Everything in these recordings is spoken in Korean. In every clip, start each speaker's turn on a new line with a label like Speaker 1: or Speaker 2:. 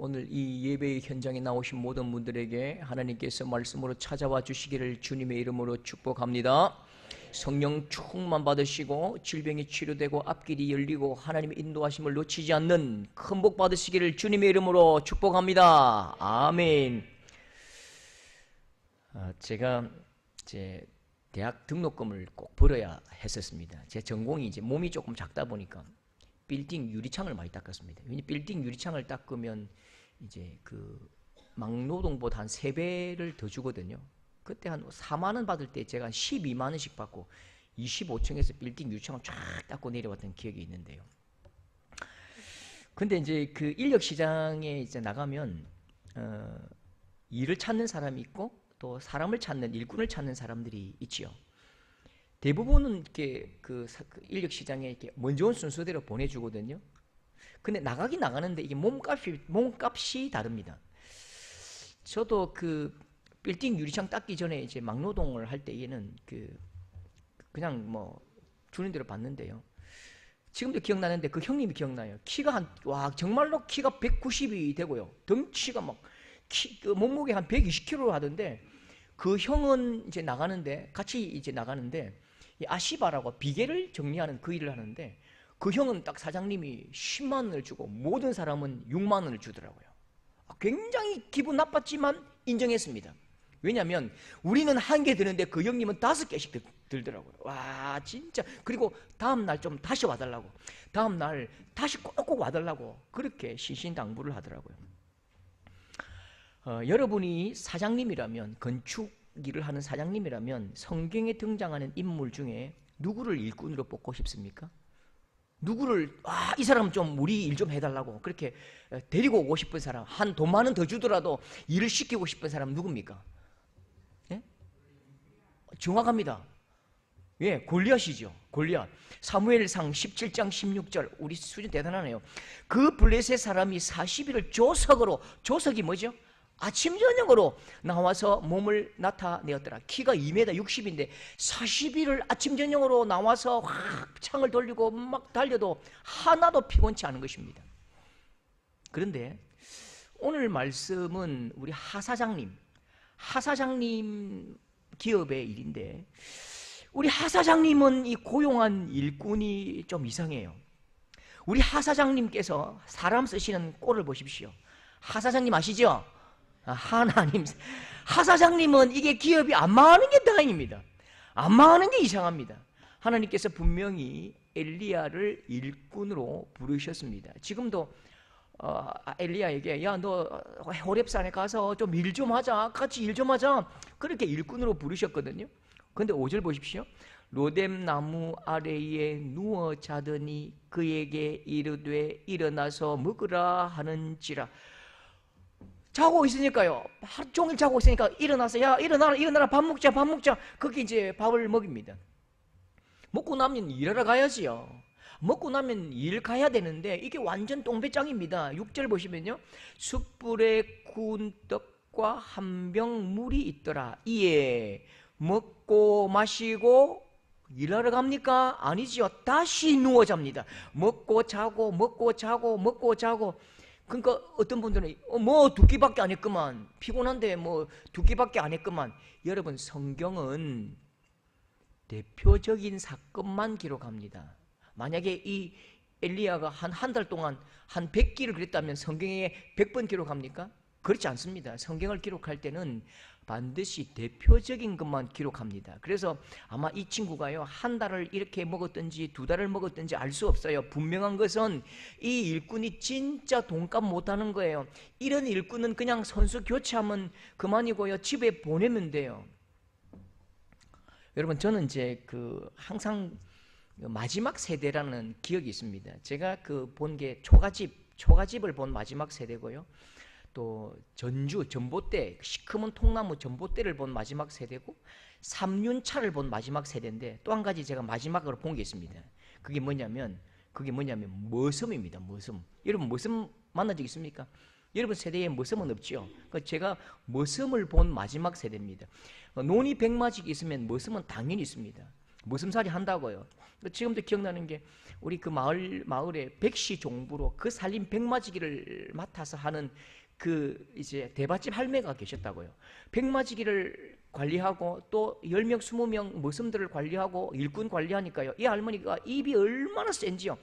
Speaker 1: 오늘 이 예배의 현장에 나오신 모든 분들에게 하나님께서 말씀으로 찾아와 주시기를 주님의 이름으로 축복합니다. 성령 충만 받으시고 질병이 치료되고 앞길이 열리고 하나님의 인도하심을 놓치지 않는 큰 복 받으시기를 주님의 이름으로 축복합니다. 아멘. 제가 제 대학 등록금을 꼭 벌어야 했었습니다. 제 전공이 이제 몸이 조금 작다 보니까 빌딩 유리창을 많이 닦았습니다. 왜냐면 빌딩 유리창을 닦으면 이제 그 막노동보다 한 3배를 더 주거든요. 그때 한 4만 원 받을 때 제가 한 12만 원씩 받고 25층에서 빌딩 유리창을 쫙 닦고 내려왔던 기억이 있는데요. 근데 이제 그 인력 시장에 이제 나가면 일을 찾는 사람이 있고 또 사람을 찾는 일꾼을 찾는 사람들이 있지요. 대부분은 이렇게 그 인력 시장에 이렇게 먼저 온 순서대로 보내주거든요. 근데 나가긴 나가는데 이게 몸값이 다릅니다. 저도 그 빌딩 유리창 닦기 전에 이제 막노동을 할 때에는 그냥 뭐 주는 대로 받는데요. 지금도 기억나는데 그 형님이 기억나요. 키가 정말로 키가 190이 되고요. 덩치가 막 몸무게 한 120kg 하던데 그 형은 이제 같이 이제 나가는데 이 아시바라고 비계를 정리하는 그 일을 하는데 그 형은 딱 사장님이 10만 원을 주고 모든 사람은 6만 원을 주더라고요. 굉장히 기분 나빴지만 인정했습니다. 왜냐하면 우리는 1개 드는데 그 형님은 5개씩 들더라고요. 와 진짜. 그리고 다음날 좀 다시 와달라고, 다음날 다시 꼭꼭 와달라고 그렇게 신신당부를 하더라고요. 여러분이 사장님이라면, 건축 일을 하는 사장님이라면 성경에 등장하는 인물 중에 누구를 일꾼으로 뽑고 싶습니까? 누구를 이 사람 좀 우리 일 좀 해달라고 그렇게 데리고 오고 싶은 사람, 한 돈 많은 더 주더라도 일을 시키고 싶은 사람 누굽니까? 예? 정확합니다. 예, 골리앗이죠. 골리앗. 사무엘상 17장 16절. 우리 수준 대단하네요. 그 블레셋 사람이 40일을 조석이 뭐죠? 아침 저녁으로 나와서 몸을 나타내었더라. 키가 2m 60인데 40일을 아침 저녁으로 나와서 창을 돌리고 막 달려도 하나도 피곤치 않은 것입니다. 그런데 오늘 말씀은 우리 하사장님 기업의 일인데 우리 하사장님은 이 고용한 일꾼이 좀 이상해요. 우리 하사장님께서 사람 쓰시는 꼴을 보십시오. 하사장님 아시죠? 하나님, 하사장님은 이게 기업이 안 망하는 게 다행입니다. 안 망하는 게 이상합니다. 하나님께서 분명히 엘리야를 일꾼으로 부르셨습니다. 지금도 엘리야에게 야 너 호렙산에 가서 좀 일 좀 하자, 같이 일 좀 하자, 그렇게 일꾼으로 부르셨거든요. 그런데 5절 보십시오. 로뎀 나무 아래에 누워 자더니 그에게 이르되 일어나서 먹으라 하는지라. 자고 있으니까요. 하루 종일 자고 있으니까 일어나서 야 일어나라 밥 먹자. 그렇게 이제 밥을 먹입니다. 먹고 나면 일하러 가야지요. 먹고 나면 일 가야 되는데 이게 완전 똥배짱입니다. 6절 보시면요. 숯불에 구운 떡과 한 병 물이 있더라. 이에 먹고 마시고 일하러 갑니까? 아니지요. 다시 누워 잡니다. 먹고 자고. 그러니까 어떤 분들은 뭐 2끼밖에 안 했구만, 피곤한데 뭐 2끼밖에 안 했구만. 여러분, 성경은 대표적인 사건만 기록합니다. 만약에 이 엘리야가 한 달 동안 한 100끼를 그랬다면 성경에 100번 기록합니까? 그렇지 않습니다. 성경을 기록할 때는 반드시 대표적인 것만 기록합니다. 그래서 아마 이 친구가요, 한 달을 이렇게 먹었든지 2달을 먹었든지 알 수 없어요. 분명한 것은 이 일꾼이 진짜 돈값 못하는 거예요. 이런 일꾼은 그냥 선수 교체하면 그만이고요, 집에 보내면 돼요. 여러분, 저는 이제 항상 마지막 세대라는 기억이 있습니다. 제가 본 게 초가집을 본 마지막 세대고요. 또 전봇대, 시커먼 통나무 전봇대를 본 마지막 세대고, 3륜차를 본 마지막 세대인데, 또 한 가지 제가 마지막으로 본 게 있습니다. 그게 뭐냐면 머슴입니다. 머슴. 여러분, 머슴 만난 적 있습니까? 여러분 세대에 머슴은 없죠. 제가 머슴을 본 마지막 세대입니다. 논이 100마지가 있으면 머슴은 당연히 있습니다. 머슴살이 한다고요. 지금도 기억나는 게 우리 그 마을에 백시 종부로 그 살림 백마지기를 맡아서 하는 그 이제 대밭집 할매가 계셨다고요. 백마지기를 관리하고 또 10명, 20명 머슴들을 관리하고 일꾼 관리하니까요. 이 할머니가 입이 얼마나 센지요.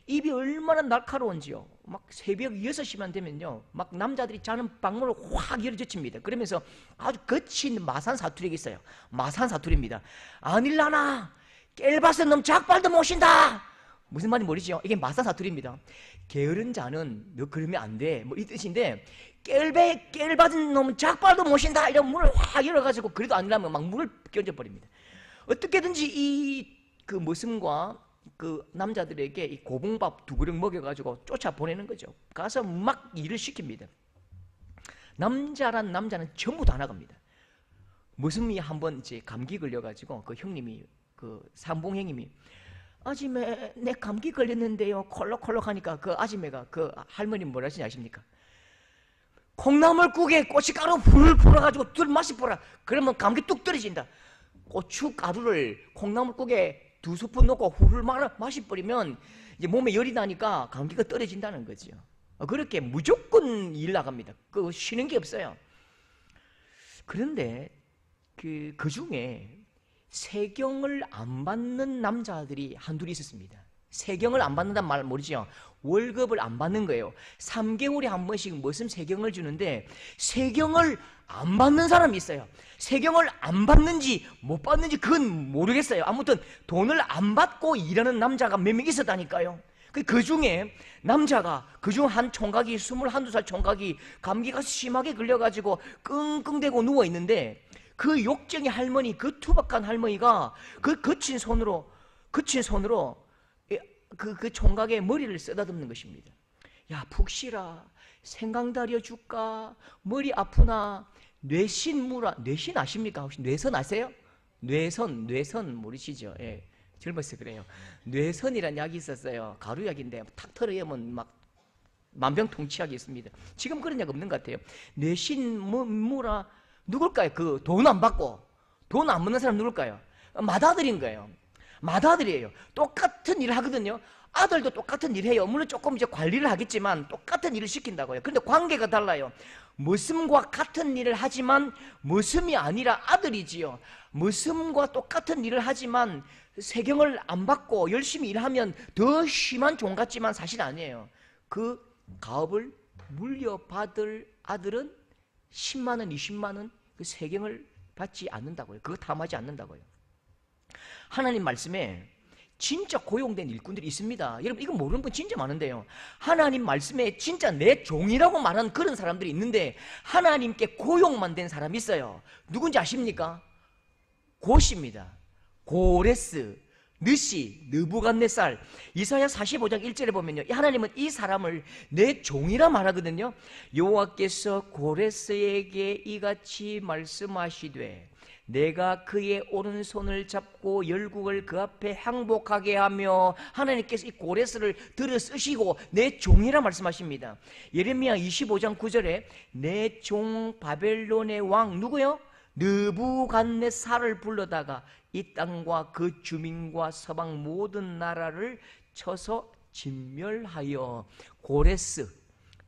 Speaker 1: 입이 얼마나 날카로운지요. 막 새벽 6시만 되면요, 막 남자들이 자는 방문을 확 열어젖힙니다. 그러면서 아주 거친 마산 사투리가 있어요. 마산 사투리입니다. 아닐라나 깰밭은 놈 작발도 모신다. 무슨 말인지 모르시죠? 이게 마산 사투리입니다. 게으른 자는 너 그러면 안 돼, 뭐 이 뜻인데, 깰밭은 놈 작발도 모신다 이런 문을 확 열어가지고, 그래도 아니라면 막 문을 끼얹어버립니다. 어떻게든지 이 그 머슴과 그 남자들에게 이 고봉밥 2그릇 먹여가지고 쫓아보내는 거죠. 가서 막 일을 시킵니다. 남자란 남자는 전부 다 나갑니다. 머슴이 한번 이제 감기 걸려가지고 그 형님이, 그 삼봉행님이, 아지매 내 감기 걸렸는데요 콜록콜록 하니까 그 아지매가 그 할머니 뭐라 하시냐 아십니까? 콩나물국에 고춧가루 불 불어가지고 둘 마시보라. 그러면 감기 뚝 떨어진다. 고춧가루를 콩나물국에 2스푼 넣고 훌훌 마셔버리면 이제 몸에 열이 나니까 감기가 떨어진다는 거죠. 그렇게 무조건 일 나갑니다. 그 쉬는 게 없어요. 그런데 그 중에 세경을 안 받는 남자들이 한둘이 있었습니다. 세경을 안 받는다는 말 모르죠? 월급을 안 받는 거예요. 3개월에 한 번씩 무슨 세경을 주는데 세경을 안 받는 사람이 있어요. 세경을 안 받는지 못 받는지 그건 모르겠어요. 아무튼 돈을 안 받고 일하는 남자가 몇 명 있었다니까요. 그 중에 남자가, 그중 한 총각이 21, 22살 총각이 감기가 심하게 걸려가지고 끙끙대고 누워있는데, 그 욕쟁이 할머니, 그 투박한 할머니가 그 거친 손으로 그 총각의 머리를 쓰다듬는 것입니다. 야, 푹 쉬라. 생강다려 줄까? 머리 아프나? 뇌신 무라. 뇌신 아십니까? 혹시 뇌선 아세요? 뇌선 모르시죠? 예, 젊어서 그래요. 뇌선이란 약이 있었어요. 가루약인데 탁 털어야면 막 만병통치약이 있습니다. 지금 그런 약 없는 것 같아요. 뇌신 무라. 누굴까요? 그 돈 안 받고 돈 안 받는 사람 누굴까요? 맏아들인 거예요. 맏아들이에요. 똑같은 일을 하거든요. 아들도 똑같은 일을 해요. 물론 조금 이제 관리를 하겠지만 똑같은 일을 시킨다고요. 그런데 관계가 달라요. 머슴과 같은 일을 하지만 머슴이 아니라 아들이지요. 머슴과 똑같은 일을 하지만 세경을 안 받고 열심히 일하면 더 심한 종 같지만 사실 아니에요. 그 가업을 물려받을 아들은 10만 원, 20만 원 그 세경을 받지 않는다고요. 그거 탐하지 않는다고요. 하나님 말씀에 진짜 고용된 일꾼들이 있습니다. 여러분, 이거 모르는 분 진짜 많은데요. 하나님 말씀에 진짜 내 종이라고 말하는 그런 사람들이 있는데 하나님께 고용만 된 사람이 있어요. 누군지 아십니까? 고시입니다. 고레스, 느시, 느부갓네살. 이사야 45장 1절에 보면요, 하나님은 이 사람을 내 종이라 말하거든요. 여호와께서 고레스에게 이같이 말씀하시되 내가 그의 오른손을 잡고 열국을 그 앞에 항복하게 하며, 하나님께서 이 고레스를 들어 쓰시고 내 종이라 말씀하십니다. 예레미야 25장 9절에 내 종 바벨론의 왕 누구요? 느부갓네살을 불러다가 이 땅과 그 주민과 서방 모든 나라를 쳐서 진멸하여, 고레스,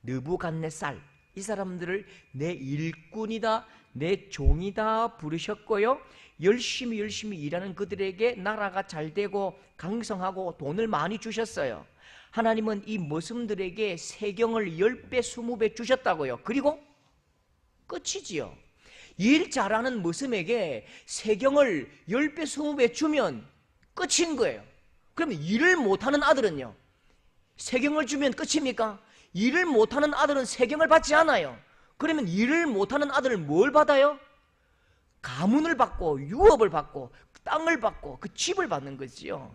Speaker 1: 느부갓네살, 이 사람들을 내 일꾼이다, 내 종이다 부르셨고요. 열심히 일하는 그들에게 나라가 잘되고 강성하고 돈을 많이 주셨어요. 하나님은 이 머슴들에게 세경을 10배 20배 주셨다고요. 그리고 끝이지요. 일 잘하는 머슴에게 세경을 10배 20배 주면 끝인 거예요. 그러면 일을 못하는 아들은요, 세경을 주면 끝입니까? 일을 못하는 아들은 세경을 받지 않아요. 그러면 일을 못하는 아들은 뭘 받아요? 가문을 받고 유업을 받고 땅을 받고 그 집을 받는 거지요.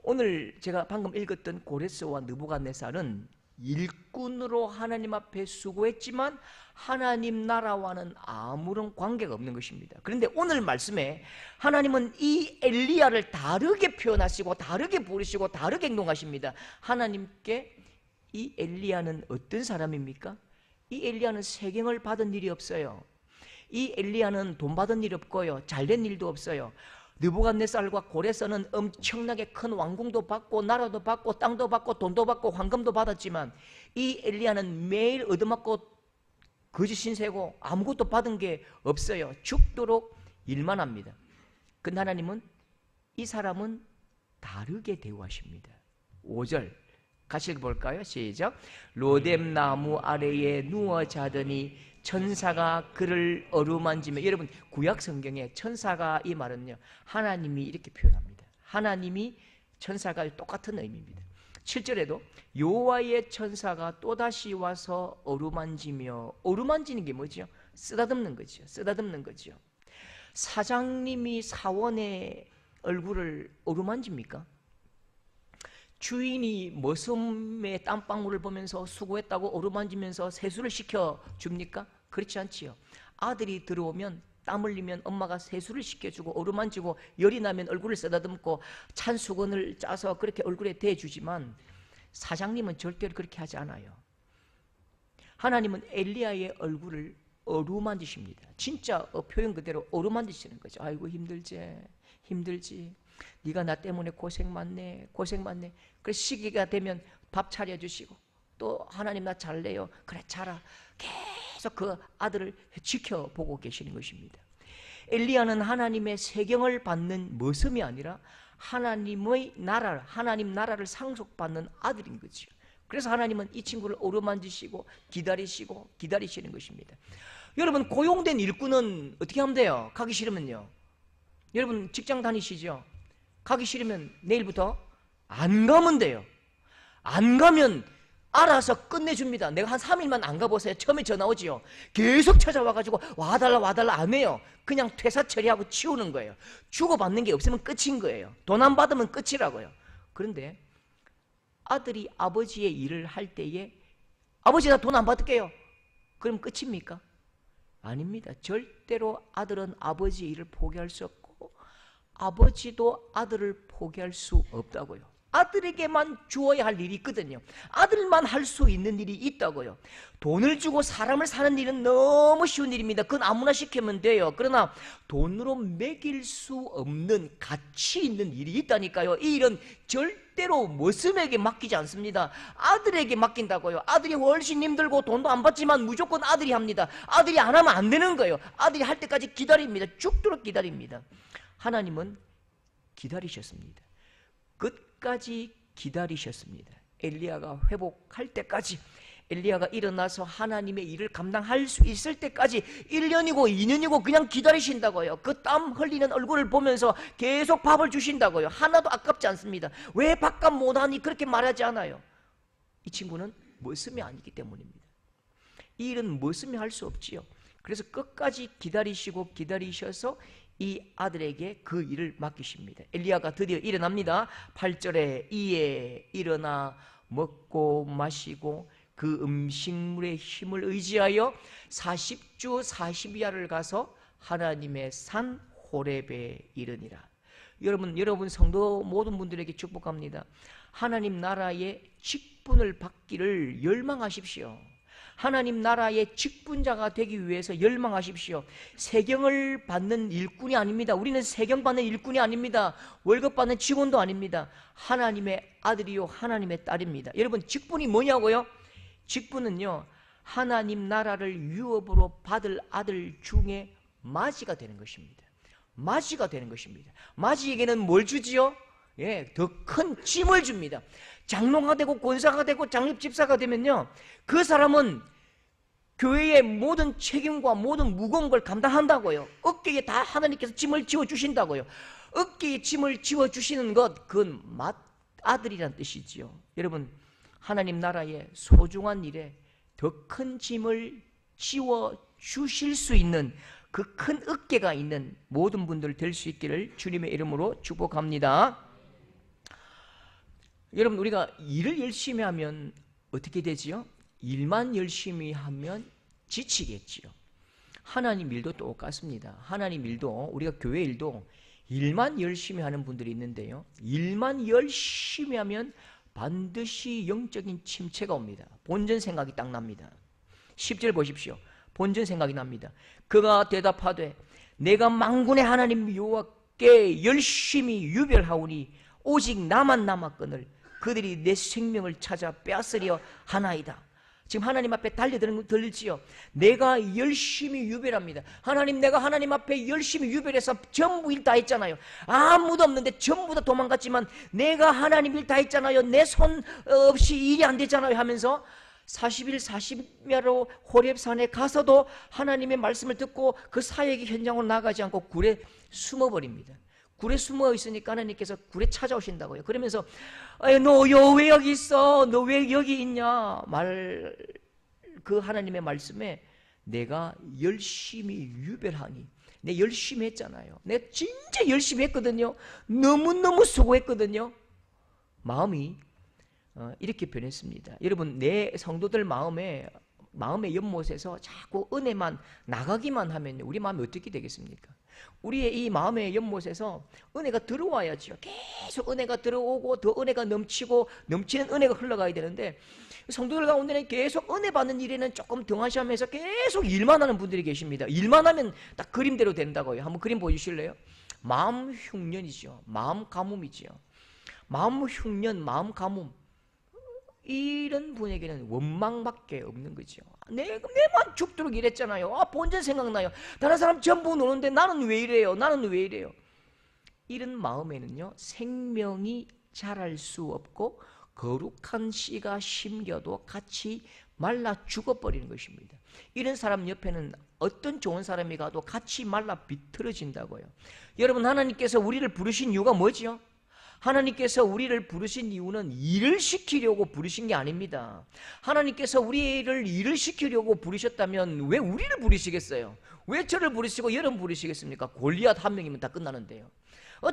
Speaker 1: 오늘 제가 방금 읽었던 고레스와 느부갓네살은 일꾼으로 하나님 앞에 수고했지만 하나님 나라와는 아무런 관계가 없는 것입니다. 그런데 오늘 말씀에 하나님은 이 엘리야를 다르게 표현하시고 다르게 부르시고 다르게 행동하십니다. 하나님께 이 엘리야는 어떤 사람입니까? 이 엘리야는 세경을 받은 일이 없어요. 이 엘리야는 돈 받은 일이 없고요, 잘된 일도 없어요. 느부갓네살과 고레스는 엄청나게 큰 왕궁도 받고 나라도 받고 땅도 받고 돈도 받고 황금도 받았지만 이 엘리야는 매일 얻어맞고 거짓 신세고 아무것도 받은 게 없어요. 죽도록 일만 합니다. 근데 하나님은 이 사람은 다르게 대우하십니다. 5절 같이 읽어볼까요? 시작. 로뎀나무 아래에 누워 자더니 천사가 그를 어루만지며, 여러분 구약 성경에 천사가, 이 말은요 하나님이 이렇게 표현합니다. 하나님이 천사가 똑같은 의미입니다. 7절에도 여호와의 천사가 또다시 와서 어루만지며, 어루만지는 게 뭐죠? 쓰다듬는 거죠. 쓰다듬는 거죠. 사장님이 사원의 얼굴을 어루만집니까? 주인이 머슴의 땀방울을 보면서 수고했다고 어루만지면서 세수를 시켜줍니까? 그렇지 않지요. 아들이 들어오면 땀 흘리면 엄마가 세수를 시켜주고 어루만지고 열이 나면 얼굴을 쓰다듬고 찬 수건을 짜서 그렇게 얼굴에 대주지만 사장님은 절대로 그렇게 하지 않아요. 하나님은 엘리야의 얼굴을 어루만지십니다. 진짜 표현 그대로 어루만지시는 거죠. 아이고 힘들지. 네가 나 때문에 고생 많네. 그래서 시기가 되면 밥 차려주시고 또 하나님 나 잘래요. 그래 자라. 계속 그 아들을 지켜보고 계시는 것입니다. 엘리야는 하나님의 세경을 받는 머슴이 아니라 하나님 나라를 상속받는 아들인 거죠. 그래서 하나님은 이 친구를 어루만지시고 기다리시는 것입니다. 여러분 고용된 일꾼은 어떻게 하면 돼요? 가기 싫으면요. 여러분 직장 다니시죠? 가기 싫으면 내일부터 안 가면 돼요. 안 가면 알아서 끝내줍니다. 내가 한 3일만 안 가보세요. 처음에 전화 오지요. 계속 찾아와가지고 와달라 안 해요. 그냥 퇴사 처리하고 치우는 거예요. 주고받는 게 없으면 끝인 거예요. 돈 안 받으면 끝이라고요. 그런데 아들이 아버지의 일을 할 때에 아버지 나 돈 안 받을게요. 그럼 끝입니까? 아닙니다. 절대로 아들은 아버지의 일을 포기할 수 없고 아버지도 아들을 포기할 수 없다고요. 아들에게만 주어야 할 일이 있거든요. 아들만 할 수 있는 일이 있다고요. 돈을 주고 사람을 사는 일은 너무 쉬운 일입니다. 그건 아무나 시키면 돼요. 그러나 돈으로 먹일 수 없는 가치 있는 일이 있다니까요. 이 일은 절대로 머슴에게 맡기지 않습니다. 아들에게 맡긴다고요. 아들이 훨씬 힘들고 돈도 안 받지만 무조건 아들이 합니다. 아들이 안 하면 안 되는 거예요. 아들이 할 때까지 기다립니다. 죽도록 기다립니다. 하나님은 기다리셨습니다. 끝까지 기다리셨습니다. 엘리야가 회복할 때까지, 엘리야가 일어나서 하나님의 일을 감당할 수 있을 때까지 1년이고 2년이고 그냥 기다리신다고요. 그 땀 흘리는 얼굴을 보면서 계속 밥을 주신다고요. 하나도 아깝지 않습니다. 왜 밥값 못하니 그렇게 말하지 않아요. 이 친구는 머슴이 아니기 때문입니다. 이 일은 머슴이 할 수 없지요. 그래서 끝까지 기다리셔서 이 아들에게 그 일을 맡기십니다. 엘리야가 드디어 일어납니다. 8절에 이에 일어나 먹고 마시고 그 음식물의 힘을 의지하여 40주 40야를 가서 하나님의 산 호렙에 이르니라. 여러분 성도 모든 분들에게 축복합니다. 하나님 나라의 직분을 받기를 열망하십시오. 하나님 나라의 직분자가 되기 위해서 열망하십시오. 세경을 받는 일꾼이 아닙니다. 우리는 세경 받는 일꾼이 아닙니다. 월급 받는 직원도 아닙니다. 하나님의 아들이요 하나님의 딸입니다. 여러분 직분이 뭐냐고요? 직분은요 하나님 나라를 유업으로 받을 아들 중에 맞이가 되는 것입니다. 맞이가 되는 것입니다. 맞이에게는 뭘 주지요? 더 큰 짐을 줍니다. 장로가 되고 권사가 되고 장립집사가 되면요 그 사람은 교회의 모든 책임과 모든 무거운 걸 감당한다고요. 어깨에 다 하나님께서 짐을 지워주신다고요. 어깨에 짐을 지워주시는 것, 그건 맏아들이란 뜻이지요. 여러분 하나님 나라의 소중한 일에 더 큰 짐을 지워주실 수 있는 그 큰 어깨가 있는 모든 분들 될 수 있기를 주님의 이름으로 축복합니다. 여러분 우리가 일을 열심히 하면 어떻게 되지요? 일만 열심히 하면 지치겠지요. 하나님 일도 똑같습니다. 하나님 일도 우리가 교회 일도 일만 열심히 하는 분들이 있는데요. 일만 열심히 하면 반드시 영적인 침체가 옵니다. 본전 생각이 딱 납니다. 10절 보십시오. 본전 생각이 납니다. 그가 대답하되 내가 만군의 하나님 여호와 열심히 유별하오니 오직 나만 남았거늘 그들이 내 생명을 찾아 빼앗으려 하나이다. 지금 하나님 앞에 달려들지요. 내가 열심히 유별합니다. 하나님, 내가 하나님 앞에 열심히 유별해서 전부 일 다 했잖아요. 아무도 없는데 전부 다 도망갔지만 내가 하나님 일 다 했잖아요. 내 손 없이 일이 안 되잖아요 하면서 40일 40야로 호렙산에 가서도 하나님의 말씀을 듣고 그 사역의 현장으로 나가지 않고 굴에 숨어버립니다. 굴에 숨어 있으니까 하나님께서 굴에 찾아오신다고요. 그러면서 너 왜 여기 있어? 너 왜 여기 있냐? 그 하나님의 말씀에 내가 열심히 유별하니, 내가 열심히 했잖아요. 내가 진짜 열심히 했거든요. 너무너무 수고했거든요. 마음이 이렇게 변했습니다. 여러분, 내 성도들 마음의 연못에서 자꾸 은혜만 나가기만 하면 우리 마음이 어떻게 되겠습니까? 우리의 이 마음의 연못에서 은혜가 들어와야죠. 계속 은혜가 들어오고 더 은혜가 넘치고 넘치는 은혜가 흘러가야 되는데, 성도들 가운데는 계속 은혜 받는 일에는 조금 등하시하면서 계속 일만 하는 분들이 계십니다. 일만 하면 딱 그림대로 된다고요. 한번 그림 보여주실래요? 마음 흉년이죠. 마음 가뭄이죠. 마음 흉년, 마음 가뭄, 이런 분에게는 원망밖에 없는 거죠. 내만 죽도록 일했잖아요. 본전 생각나요. 다른 사람 전부 노는데 나는 왜 이래요? 나는 왜 이래요? 이런 마음에는요, 생명이 자랄 수 없고 거룩한 씨가 심겨도 같이 말라 죽어버리는 것입니다. 이런 사람 옆에는 어떤 좋은 사람이 가도 같이 말라 비틀어진다고요. 여러분, 하나님께서 우리를 부르신 이유가 뭐죠? 하나님께서 우리를 부르신 이유는 일을 시키려고 부르신 게 아닙니다. 하나님께서 우리를 일을 시키려고 부르셨다면 왜 우리를 부르시겠어요? 왜 저를 부르시고 여러분 부르시겠습니까? 골리앗 한 명이면 다 끝나는데요.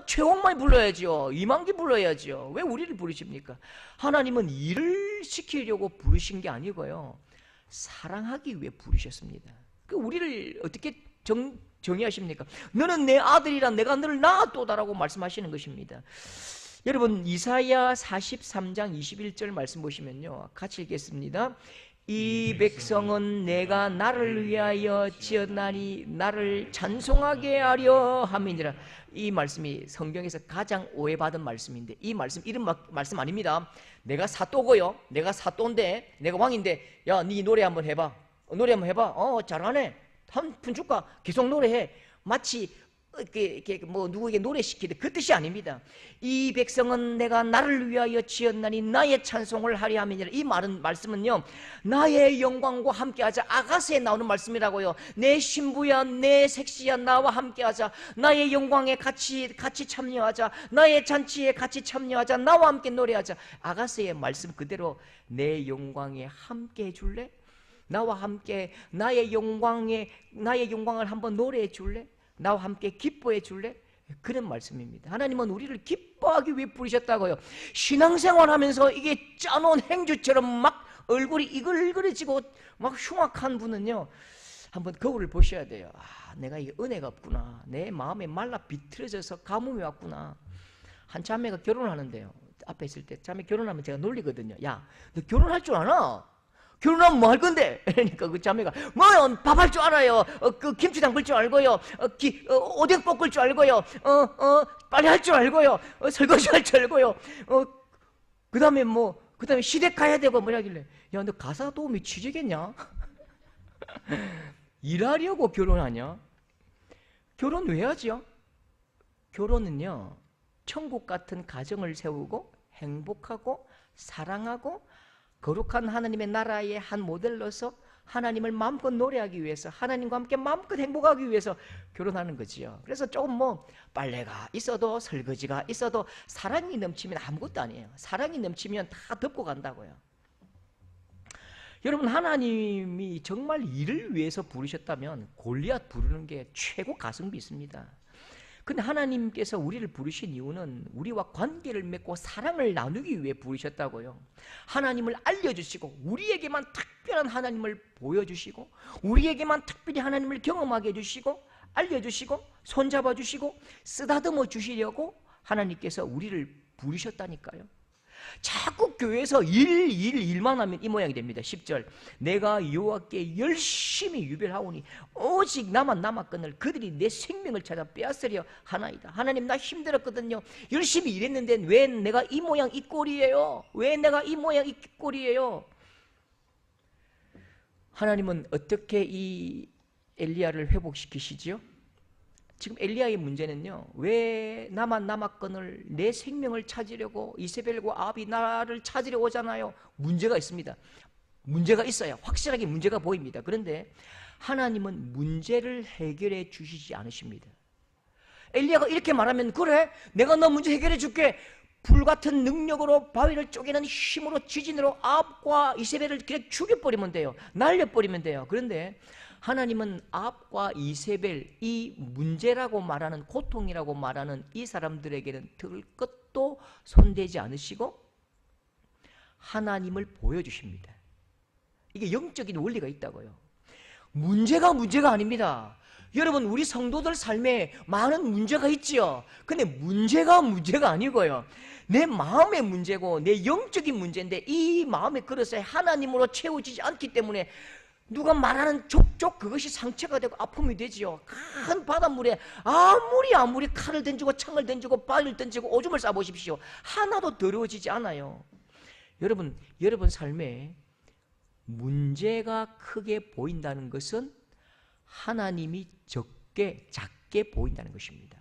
Speaker 1: 최홍만이 불러야죠. 이만기 불러야죠. 왜 우리를 부르십니까? 하나님은 일을 시키려고 부르신 게 아니고요, 사랑하기 위해 부르셨습니다. 우리를 어떻게 정의하십니까? 너는 내 아들이라 내가 너를 낳았도다라고 말씀하시는 것입니다. 여러분, 이사야 43장 21절 말씀 보시면요, 같이 읽겠습니다. 이 백성은 내가 나를 위하여 지었나니 나를 찬송하게 하려 함이니라. 이 말씀이 성경에서 가장 오해받은 말씀인데, 이 말씀 이런 말씀 아닙니다. 내가 사또고요, 내가 사또인데, 내가 왕인데, 야, 네 노래 한번 해봐. 노래 한번 해봐. 잘하네. 한 푼 줄까? 계속 노래해. 마치 뭐 누구에게 노래 시키듯, 그 뜻이 아닙니다. 이 백성은 내가 나를 위하여 지었나니 나의 찬송을 하리 함이니라. 이 말씀은요, 나의 영광과 함께하자. 아가스에 나오는 말씀이라고요. 내 신부야, 내 색시야, 나와 함께하자. 나의 영광에 같이 참여하자. 나의 잔치에 같이 참여하자. 나와 함께 노래하자. 아가스의 말씀 그대로 내 영광에 함께 해줄래? 나와 함께 나의 영광을 한번 노래해 줄래? 나와 함께 기뻐해 줄래? 그런 말씀입니다. 하나님은 우리를 기뻐하기 위해 부르셨다고요. 신앙생활 하면서 이게 짜놓은 행주처럼 막 얼굴이 이글이글해지고 막 흉악한 분은요, 한번 거울을 보셔야 돼요. 내가 이게 은혜가 없구나. 내 마음에 말라 비틀어져서 가뭄이 왔구나. 한 자매가 결혼하는데요, 앞에 있을 때 자매 결혼하면 제가 놀리거든요. 야, 너 결혼할 줄 아나? 결혼하면 뭐 할 건데? 그러니까 그 자매가 뭐요? 밥 할 줄 알아요. 그 김치 담글 줄 알고요. 오뎅 볶을 줄 알고요. 빨리 할 줄 알고요. 설거지 할 줄 알고요. 그다음에 시댁 가야 되고 뭐라길래, 야, 너 가사 도우미 취직했냐? 일하려고 결혼하냐? 결혼 왜 하죠? 결혼은요, 천국 같은 가정을 세우고 행복하고 사랑하고 거룩한 하나님의 나라의 한 모델로서 하나님을 마음껏 노래하기 위해서, 하나님과 함께 마음껏 행복하기 위해서 결혼하는 거지요. 그래서 조금 빨래가 있어도 설거지가 있어도 사랑이 넘치면 아무것도 아니에요. 사랑이 넘치면 다 덮고 간다고요. 여러분, 하나님이 정말 일을 위해서 부르셨다면 골리앗 부르는 게 최고 가성비 있습니다. 근데 하나님께서 우리를 부르신 이유는 우리와 관계를 맺고 사랑을 나누기 위해 부르셨다고요. 하나님을 알려주시고 우리에게만 특별한 하나님을 보여주시고 우리에게만 특별히 하나님을 경험하게 해주시고 알려주시고 손잡아 주시고 쓰다듬어 주시려고 하나님께서 우리를 부르셨다니까요. 자꾸 교회에서 일만 하면 이 모양이 됩니다. 10절 내가 여호와께 열심히 유별하오니 오직 나만 남았거늘 그들이 내 생명을 찾아 빼앗으려 하나이다. 하나님 나 힘들었거든요. 열심히 일했는데 왜 내가 이 모양 이 꼴이에요? 왜 내가 이 모양 이 꼴이에요? 하나님은 어떻게 이 엘리야를 회복시키시지요? 지금 엘리야의 문제는요, 왜 나만 남았거늘 내 생명을 찾으려고 이세벨과 아합이 나를 찾으려 오잖아요. 문제가 있습니다. 문제가 있어요. 확실하게 문제가 보입니다. 그런데 하나님은 문제를 해결해 주시지 않으십니다. 엘리야가 이렇게 말하면 그래 내가 너 문제 해결해 줄게. 불같은 능력으로 바위를 쪼개는 힘으로 지진으로 아합과 이세벨을 그냥 죽여버리면 돼요. 날려버리면 돼요. 그런데 하나님은 아합과 이세벨 이 문제라고 말하는 고통이라고 말하는 이 사람들에게는 들 것도 손대지 않으시고 하나님을 보여주십니다. 이게 영적인 원리가 있다고요. 문제가 아닙니다. 여러분 우리 성도들 삶에 많은 문제가 있지요. 근데 문제가 아니고요, 내 마음의 문제고 내 영적인 문제인데 이 마음의 그릇에 하나님으로 채워지지 않기 때문에 누가 말하는 족족 그것이 상처가 되고 아픔이 되지요. 큰 바닷물에 아무리 칼을 던지고 창을 던지고 바위를 던지고 오줌을 싸보십시오. 하나도 더러워지지 않아요. 여러분 삶에 문제가 크게 보인다는 것은 하나님이 작게 보인다는 것입니다.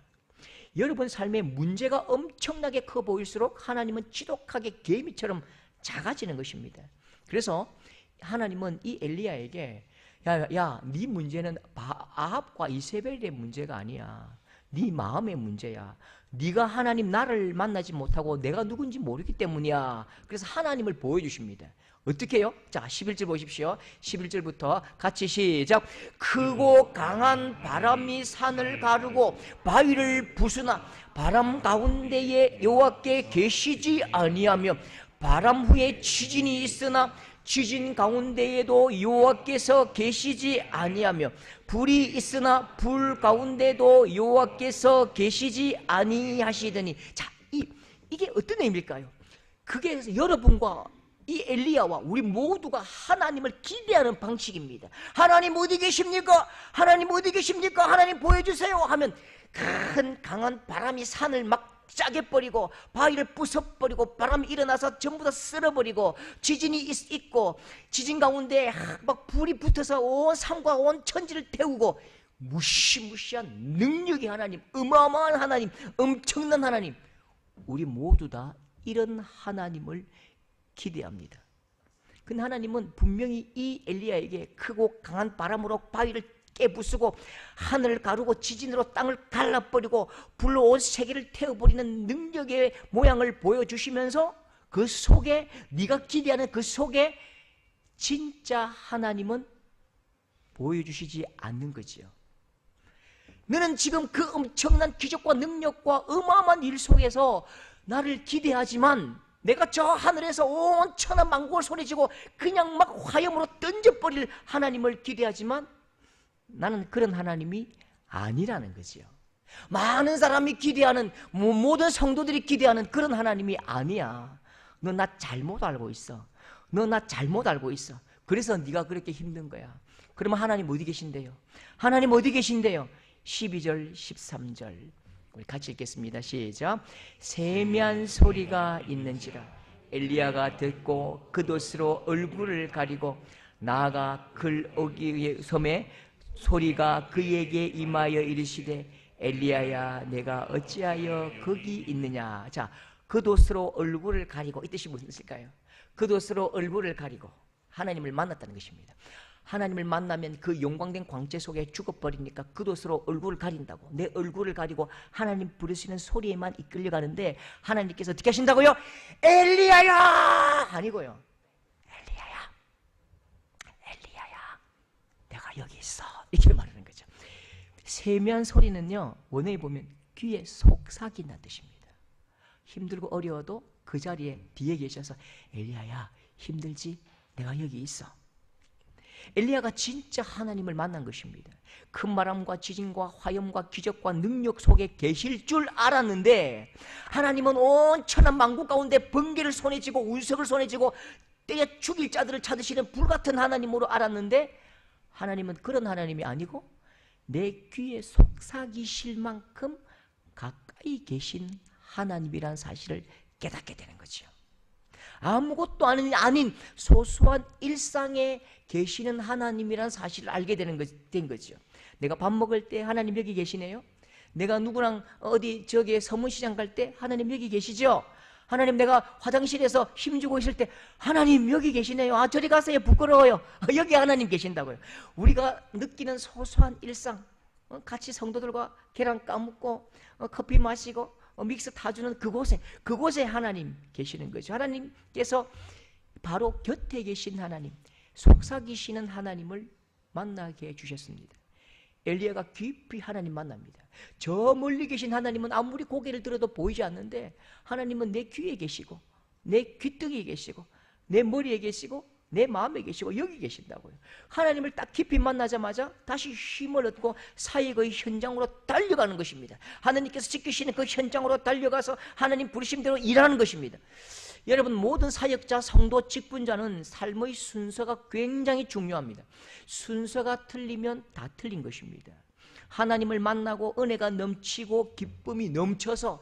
Speaker 1: 여러분 삶에 문제가 엄청나게 커 보일수록 하나님은 지독하게 개미처럼 작아지는 것입니다. 그래서 하나님은 이 엘리야에게 야, 네 문제는 아합과 이세벨의 문제가 아니야. 네 마음의 문제야. 네가 하나님 나를 만나지 못하고 내가 누군지 모르기 때문이야. 그래서 하나님을 보여주십니다. 어떻게 해요? 자, 11절 보십시오. 11절부터 같이 시작. 크고 강한 바람이 산을 가르고 바위를 부수나 바람 가운데에 여호와께 계시지 아니하며 바람 후에 지진이 있으나 지진 가운데에도 여호와께서 계시지 아니하며 불이 있으나 불 가운데도 여호와께서 계시지 아니하시더니 자, 이게 어떤 의미일까요? 그게 여러분과 이 엘리야와 우리 모두가 하나님을 기대하는 방식입니다. 하나님 어디 계십니까? 하나님 어디 계십니까? 하나님 보여주세요 하면 큰 강한 바람이 산을 막 짜게 버리고 바위를 부숴버리고 바람이 일어나서 전부 다 쓸어버리고 지진이 있고 지진 가운데 막 불이 붙어서 온 산과 온 천지를 태우고 무시무시한 능력의 하나님, 어마어마한 하나님, 엄청난 하나님, 우리 모두 다 이런 하나님을 기대합니다. 근데 하나님은 분명히 이 엘리야에게 크고 강한 바람으로 바위를 깨부수고 하늘을 가르고 지진으로 땅을 갈라버리고 불로 온 세계를 태워버리는 능력의 모양을 보여주시면서 그 속에 네가 기대하는 그 속에 진짜 하나님은 보여주시지 않는 거지요. 너는 지금 그 엄청난 기적과 능력과 어마어마한 일 속에서 나를 기대하지만 내가 저 하늘에서 온 천하 만국을 손에 쥐고 그냥 막 화염으로 던져버릴 하나님을 기대하지만 나는 그런 하나님이 아니라는 거지요. 많은 사람이 기대하는 모든 성도들이 기대하는 그런 하나님이 아니야. 너 나 잘못 알고 있어. 너 나 잘못 알고 있어. 그래서 네가 그렇게 힘든 거야. 그러면 하나님 어디 계신데요? 하나님 어디 계신데요? 12절 13절 우리 같이 읽겠습니다. 시작. 세미한 소리가 있는지라 엘리야가 듣고 그돛으로 얼굴을 가리고 나아가 글어기의 섬에 소리가 그에게 임하여 이르시되 엘리야야 내가 어찌하여 거기 있느냐. 자, 그돛으로 얼굴을 가리고 이 뜻이 무슨 뜻일까요? 그돛으로 얼굴을 가리고 하나님을 만났다는 것입니다. 하나님을 만나면 그 영광된 광채 속에 죽어버리니까 그돛으로 얼굴을 가린다고. 내 얼굴을 가리고 하나님 부르시는 소리에만 이끌려가는데 하나님께서 어떻게 하신다고요? 엘리야야! 아니고요. 엘리야야 내가 여기 있어 이렇게 말하는 거죠. 세미한 소리는요 원어에 보면 귀에 속삭인다는 뜻입니다. 힘들고 어려워도 그 자리에 뒤에 계셔서 엘리야야 힘들지? 내가 여기 있어. 엘리야가 진짜 하나님을 만난 것입니다. 큰 바람과 지진과 화염과 기적과 능력 속에 계실 줄 알았는데 하나님은 온 천한 만국 가운데 번개를 손에 쥐고 운석을 손에 쥐고 때에 죽일 자들을 찾으시는 불같은 하나님으로 알았는데 하나님은 그런 하나님이 아니고 내 귀에 속삭이실 만큼 가까이 계신 하나님이라는 사실을 깨닫게 되는 거죠. 아무것도 아닌 소소한 일상에 계시는 하나님이라는 사실을 알게 된 거죠. 내가 밥 먹을 때 하나님 여기 계시네요. 내가 누구랑 어디 저기 서문시장 갈 때 하나님 여기 계시죠. 하나님 내가 화장실에서 힘주고 있을 때 하나님 여기 계시네요. 아 저리 가세요 부끄러워요. 여기 하나님 계신다고요. 우리가 느끼는 소소한 일상, 같이 성도들과 계란 까먹고 커피 마시고 믹스 타주는 그곳에 하나님 계시는 거죠. 하나님께서 바로 곁에 계신 하나님, 속삭이시는 하나님을 만나게 해주셨습니다. 엘리야가 깊이 하나님 만납니다. 저 멀리 계신 하나님은 아무리 고개를 들어도 보이지 않는데 하나님은 내 귀에 계시고 내 귀등에 계시고 내 머리에 계시고 내 마음에 계시고 여기 계신다고요. 하나님을 딱 깊이 만나자마자 다시 힘을 얻고 사역의 현장으로 달려가는 것입니다. 하나님께서 지키시는 그 현장으로 달려가서 하나님 부르심대로 일하는 것입니다. 여러분 모든 사역자, 성도, 직분자는 삶의 순서가 굉장히 중요합니다. 순서가 틀리면 다 틀린 것입니다. 하나님을 만나고 은혜가 넘치고 기쁨이 넘쳐서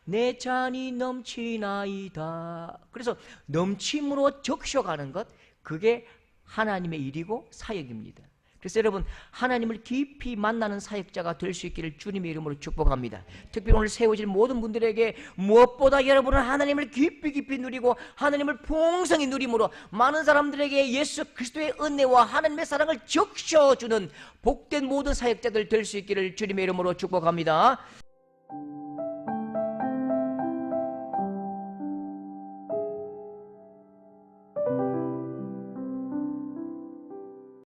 Speaker 1: 내 잔이 넘치나이다. 그래서 넘침으로 적셔가는 것, 그게 하나님의 일이고 사역입니다. 그래서 여러분 하나님을 깊이 만나는 사역자가 될 수 있기를 주님의 이름으로 축복합니다. 특별히 오늘 세워질 모든 분들에게 무엇보다 여러분은 하나님을 깊이 누리고 하나님을 풍성히 누림으로 많은 사람들에게 예수 그리스도의 은혜와 하나님의 사랑을 적셔주는 복된 모든 사역자들 될 수 있기를 주님의 이름으로 축복합니다.